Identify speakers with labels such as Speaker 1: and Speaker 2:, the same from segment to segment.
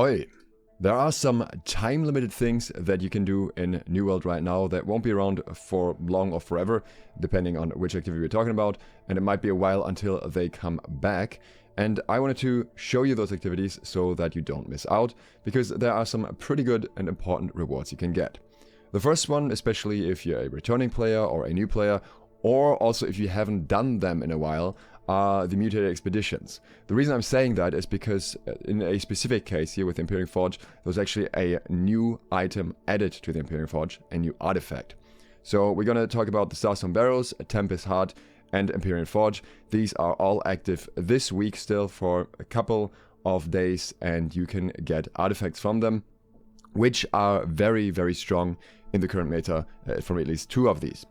Speaker 1: Ahoy! There are some time-limited things that you can do in New World right now that won't be around for long or forever, depending on which activity we're talking about, and it might be a while until they come back. And I wanted to show you those activities so that you don't miss out, because there are some pretty good and important rewards you can get. The first one, especially if you're a returning player or a new player, or also if you haven't done them in a while, are the mutated expeditions. The reason I'm saying that is because in a specific case here with the Empyrean Forge, there's actually a new item added to the Empyrean Forge, a new artifact. So we're going to talk about the Starstone Barrows, Tempest Heart, and Empyrean Forge. These are all active this week still for a couple of days, and you can get artifacts from them, which are very, very strong in the current meta from at least two of these.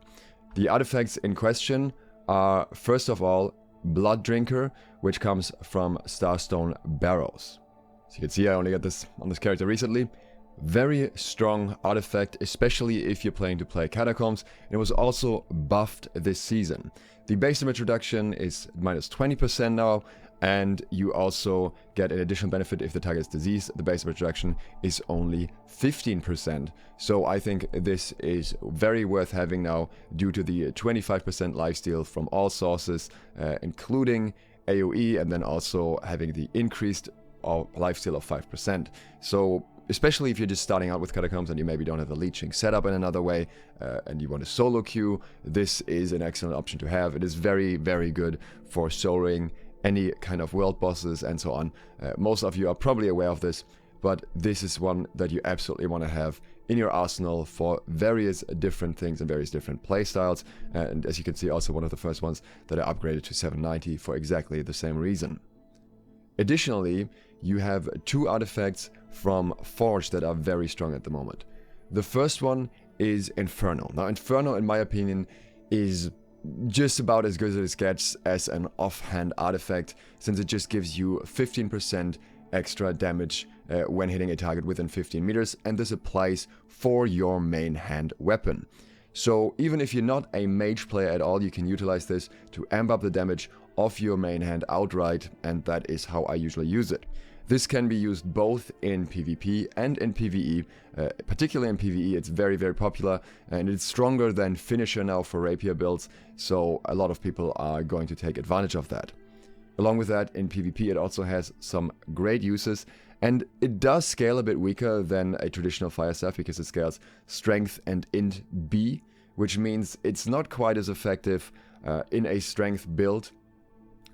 Speaker 1: The artifacts in question are, first of all, Bloodrinker, which comes from Starstone Barrows. As you can see, I only got this on this character recently. Very strong artifact, especially if you're planning to play Catacombs. It was also buffed this season. The base damage reduction is minus 20% now, and you also get an additional benefit if the target is diseased. The base damage reduction is only 15%. So I think this is very worth having now due to the 25% lifesteal from all sources, including AoE, and then also having the increased lifesteal of 5%. So especially if you're just starting out with Catacombs and you maybe don't have the leeching set up in another way, and you want to solo queue, this is an excellent option to have. It is very, very good for soloing any kind of world bosses and so on. Most of you are probably aware of this, but this is one that you absolutely want to have in your arsenal for various different things and various different playstyles. And as you can see, also one of the first ones that I upgraded to 790 for exactly the same reason. Additionally, you have two artifacts from Forge that are very strong at the moment. The first one is Inferno. Now, Inferno, in my opinion, is just about as good as it gets as an offhand artifact, since it just gives you 15% extra damage when hitting a target within 15 meters, and this applies for your main hand weapon. So even if you're not a mage player at all, you can utilize this to amp up the damage of your main hand outright, and that is how I usually use it. This can be used both in PvP and in PvE. Particularly in PvE, it's very, very popular, and it's stronger than Finisher now for rapier builds, so a lot of people are going to take advantage of that. Along with that, in PvP it also has some great uses, and it does scale a bit weaker than a traditional fire staff because it scales strength and int B, which means it's not quite as effective in a strength build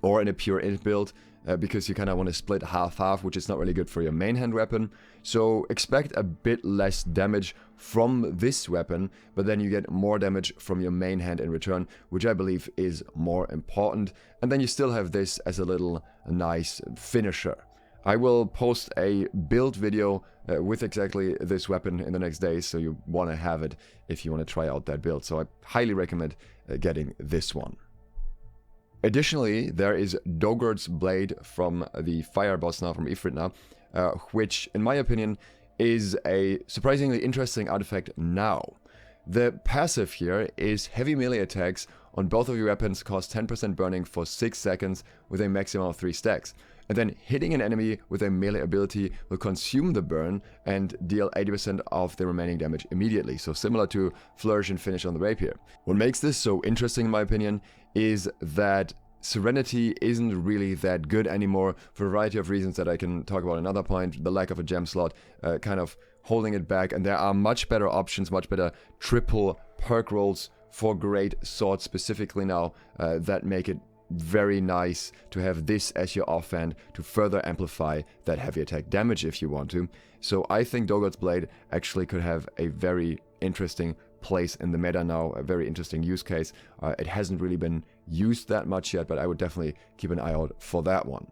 Speaker 1: or in a pure int build, because you kind of want to split half-half, which is not really good for your main hand weapon. So expect a bit less damage from this weapon, but then you get more damage from your main hand in return, which I believe is more important. And then you still have this as a little nice finisher. I will post a build video with exactly this weapon in the next days, so you want to have it if you want to try out that build. So I highly recommend getting this one. Additionally, there is Dorgort's Blade from the Fire boss now from Ifrit, which, in my opinion, is a surprisingly interesting artifact now. The passive here is heavy melee attacks on both of your weapons cost 10% burning for 6 seconds with a maximum of 3 stacks. And then hitting an enemy with a melee ability will consume the burn and deal 80% of the remaining damage immediately. So similar to Flourish and Finish on the Rapier. What makes this so interesting in my opinion is that Serenity isn't really that good anymore for a variety of reasons that I can talk about another point. The lack of a gem slot kind of holding it back, and there are much better options, much better triple perk rolls for great swords specifically now that make it very nice to have this as your offhand to further amplify that heavy attack damage if you want to. So I think Dorgort's Blade actually could have a very interesting place in the meta now, a very interesting use case. It hasn't really been used that much yet, but I would definitely keep an eye out for that one.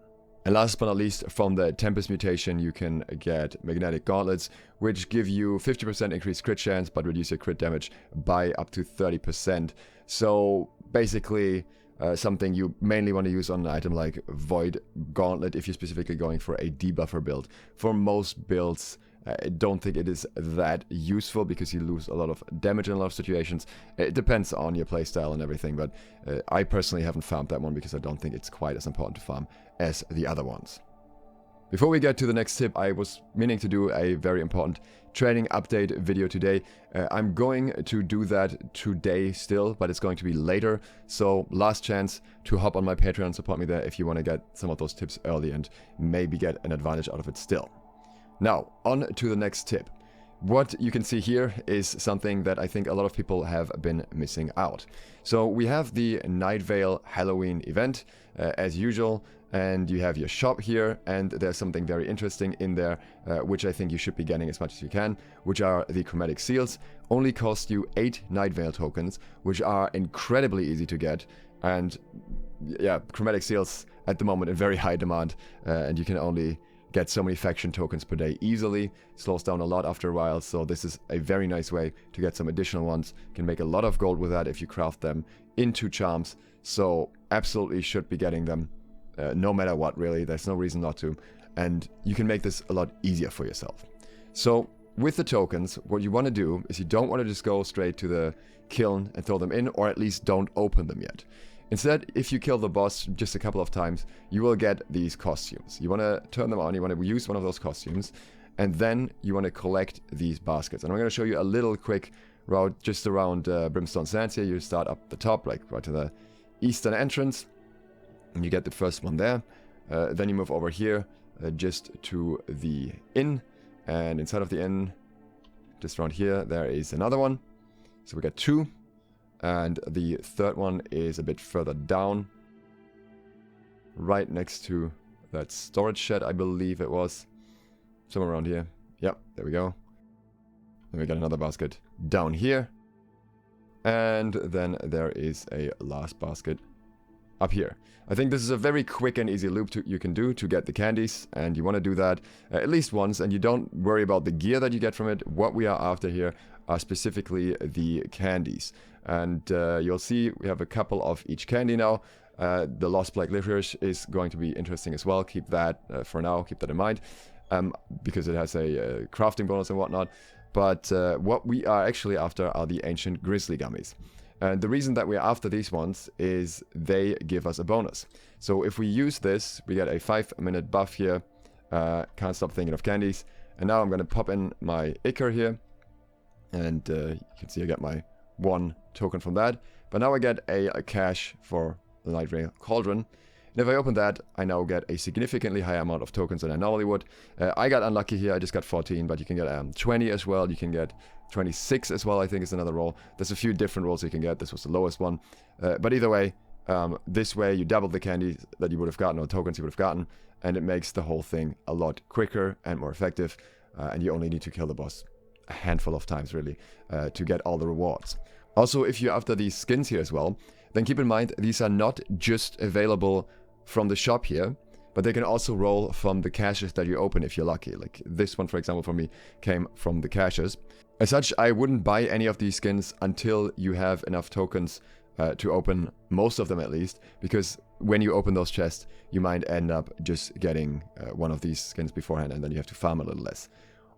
Speaker 1: And last but not least, from the Tempest mutation, you can get Magnetic Gauntlets, which give you 50% increased crit chance, but reduce your crit damage by up to 30%. So basically, something you mainly want to use on an item like Void Gauntlet if you're specifically going for a debuffer build. For most builds, I don't think it is that useful because you lose a lot of damage in a lot of situations. It depends on your playstyle and everything, but I personally haven't farmed that one because I don't think it's quite as important to farm as the other ones. Before we get to the next tip, I was meaning to do a very important trading update video today. I'm going to do that today still, but it's going to be later. So last chance to hop on my Patreon and support me there if you want to get some of those tips early and maybe get an advantage out of it still. Now, on to the next tip. What you can see here is something that I think a lot of people have been missing out. So we have the Nightveil Halloween event as usual, and you have your shop here, and there's something very interesting in there, which I think you should be getting as much as you can, which are the Chromatic Seals. Only cost you 8 Nightveil tokens, which are incredibly easy to get, and yeah, Chromatic Seals at the moment in very high demand, and you can only get so many faction tokens per day easily. Slows down a lot after a while, so this is a very nice way to get some additional ones. You can make a lot of gold with that if you craft them into charms, so absolutely should be getting them no matter what, really. There's no reason not to, and you can make this a lot easier for yourself. So with the tokens, what you want to do is you don't want to just go straight to the kiln and throw them in, or at least don't open them yet. Instead, if you kill the boss just a couple of times, you will get these costumes. You want to turn them on, you want to use one of those costumes, and then you want to collect these baskets. And I'm going to show you a little quick route just around Brimstone Sands here. You start up the top, like right to the eastern entrance, and you get the first one there. Then you move over here just to the inn, and inside of the inn, just around here, there is another one. So we got 2. And the third one is a bit further down, right next to that storage shed, I believe it was. Somewhere around here. Yep, there we go. Then we got another basket down here. And then there is a last basket up here. I think this is a very quick and easy loop you can do to get the candies, and you want to do that at least once, and you don't worry about the gear that you get from it. What we are after here are specifically the candies. And you'll see we have a couple of each candy now. The Lost Black Licorice is going to be interesting as well. Keep that for now, keep that in mind, because it has a crafting bonus and whatnot. But what we are actually after are the Ancient Grizzly Gummies. And the reason that we're after these ones is they give us a bonus. So if we use this, we get a 5-minute buff here. Can't stop thinking of candies. And now I'm going to pop in my Ichor here. And you can see I get my 1 token from that. But now I get a cache for the Nightveil Cauldron. And if I open that, I now get a significantly higher amount of tokens than I normally would. I got unlucky here, I just got 14, but you can get 20 as well. You can get 26 as well, I think is another roll. There's a few different rolls you can get. This was the lowest one. But either way, this way you double the candy that you would have gotten, or tokens you would have gotten, and it makes the whole thing a lot quicker and more effective. And you only need to kill the boss a handful of times, really, to get all the rewards. Also, if you're after these skins here as well, then keep in mind these are not just available from the shop here, but they can also roll from the caches that you open if you're lucky. Like this one, for example, for me, came from the caches. As such, I wouldn't buy any of these skins until you have enough tokens to open most of them at least, because when you open those chests, you might end up just getting one of these skins beforehand, and then you have to farm a little less.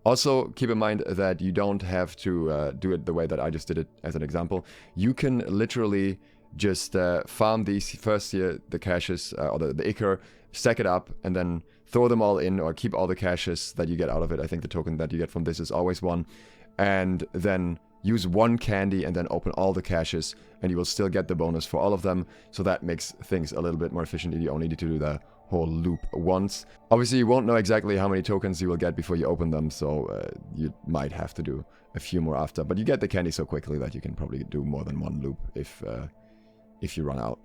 Speaker 1: Also, keep in mind that you don't have to do it the way that I just did it as an example. You can literally just farm these first here, the caches, or the Ichor, stack it up, and then throw them all in, or keep all the caches that you get out of it. I think the token that you get from this is always 1. And then use 1 candy and then open all the caches, and you will still get the bonus for all of them. So that makes things a little bit more efficient. You only need to do the whole loop once. Obviously, you won't know exactly how many tokens you will get before you open them, so you might have to do a few more after. But you get the candy so quickly that you can probably do more than 1 loop if you run out.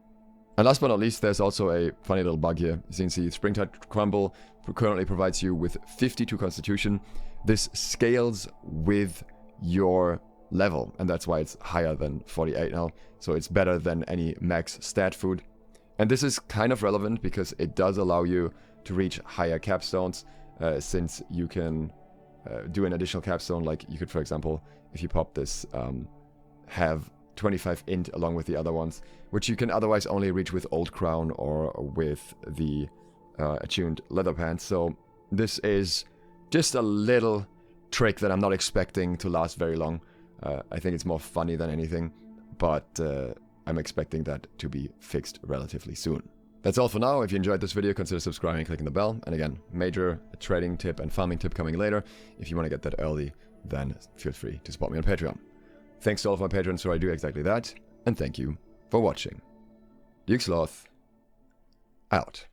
Speaker 1: And last but not least, there's also a funny little bug here. You can see Springtide Crumble currently provides you with 52 Constitution. This scales with your level, and that's why it's higher than 48 now. So it's better than any max stat food. And this is kind of relevant because it does allow you to reach higher capstones, since you can do an additional capstone. Like you could, for example, if you pop this, have 25 int along with the other ones, which you can otherwise only reach with Old Crown or with the attuned leather pants. So this is just a little trick that I'm not expecting to last very long. I think it's more funny than anything, but I'm expecting that to be fixed relatively soon. That's all for now. If you enjoyed this video, consider subscribing and clicking the bell. And again, major trading tip and farming tip coming later. If you want to get that early, then feel free to support me on Patreon. Thanks to all of my patrons who I do exactly that. And thank you for watching. Sloth out.